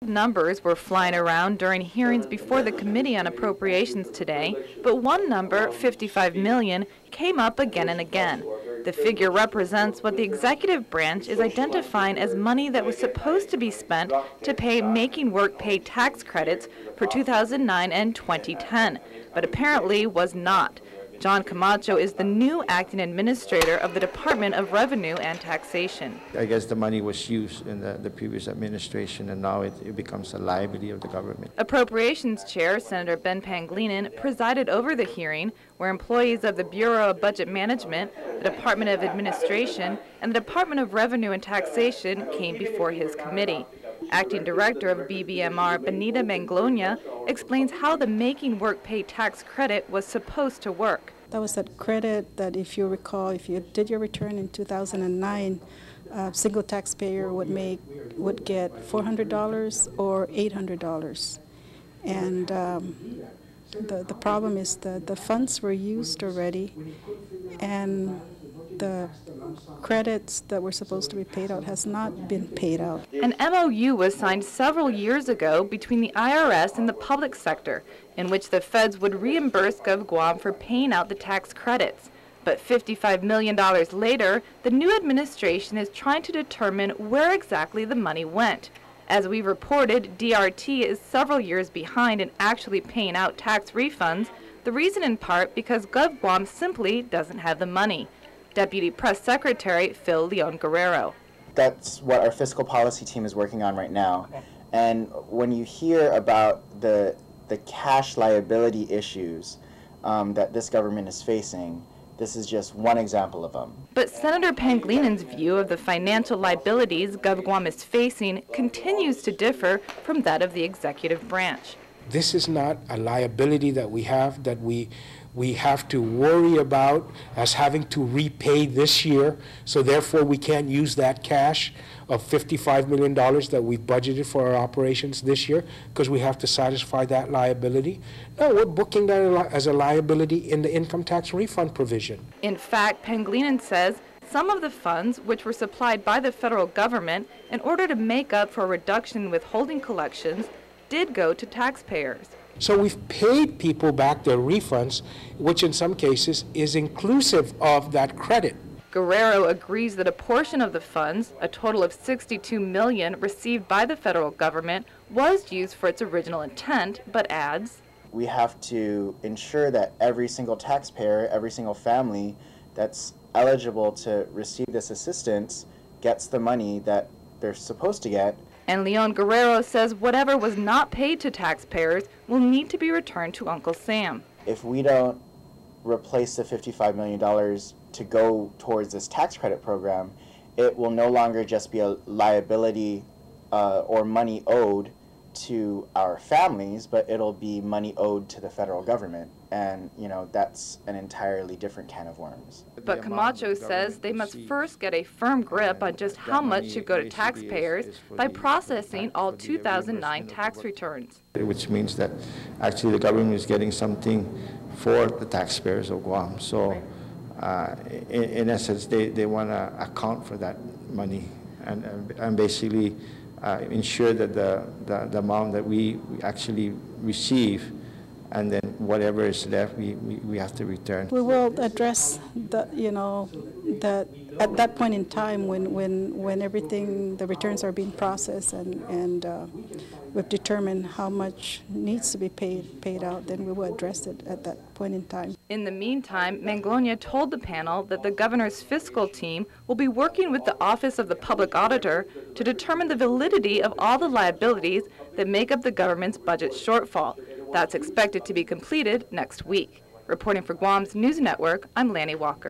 Numbers were flying around during hearings before the Committee on Appropriations today, but one number, $55 million, came up again and again. The figure represents what the executive branch is identifying as money that was supposed to be spent to pay making work pay tax credits for 2009 and 2010, but apparently was not. John Camacho is the new acting administrator of the Department of Revenue and Taxation. I guess the money was used in the previous administration, and now it becomes a liability of the government. Appropriations Chair Senator Ben Pangilinan presided over the hearing, where employees of the Bureau of Budget Management, the Department of Administration, and the Department of Revenue and Taxation came before his committee. Acting Director of BBMR, Benita Manglonia, explains how the Making Work Pay tax credit was supposed to work. That was that credit that, if you recall, if you did your return in 2009, a single taxpayer would get $400 or $800. And the problem is that the funds were used already, and the credits that were supposed to be paid out has not been paid out. An MOU was signed several years ago between the IRS and the public sector, in which the feds would reimburse Gov Guam for paying out the tax credits. But $55 million later, the new administration is trying to determine where exactly the money went. As we reported, DRT is several years behind in actually paying out tax refunds, the reason in part because Gov Guam simply doesn't have the money. Deputy Press Secretary Phil Leon Guerrero. That's what our fiscal policy team is working on right now. And when you hear about the cash liability issues that this government is facing, this is just one example of them. But Senator Pangilinan's view of the financial liabilities Gov Guam is facing continues to differ from that of the executive branch. This is not a liability that we have have to worry about as having to repay this year, so therefore we can't use that cash of $55 million that we've budgeted for our operations this year because we have to satisfy that liability. No, we're booking that as a liability in the income tax refund provision. In fact, Pangilinan says some of the funds, which were supplied by the federal government in order to make up for a reduction in withholding collections, did go to taxpayers. So we've paid people back their refunds, which in some cases is inclusive of that credit. Guerrero agrees that a portion of the funds, a total of $62 million received by the federal government, was used for its original intent, but adds, we have to ensure that every single taxpayer, every single family that's eligible to receive this assistance gets the money that they're supposed to get. And Leon Guerrero says whatever was not paid to taxpayers will need to be returned to Uncle Sam. If we don't replace the $55 million to go towards this tax credit program, it will no longer just be a liability or money owed to our families, but it'll be money owed to the federal government. And, you know, that's an entirely different can of worms. But Camacho says they must first get a firm grip on just how much should go to taxpayers by processing all 2009 tax returns. Which means that actually the government is getting something for the taxpayers of Guam. So in essence, they want to account for that money and basically ensure that the amount that we actually receive, and then whatever is left, we have to return. We will address that at that point in time when everything, the returns are being processed and we've determined how much needs to be paid out, then we will address it at that point in time. In the meantime, Manglonia told the panel that the governor's fiscal team will be working with the Office of the Public Auditor to determine the validity of all the liabilities that make up the government's budget shortfall. That's expected to be completed next week. Reporting for Guam's News Network, I'm Lanny Walker.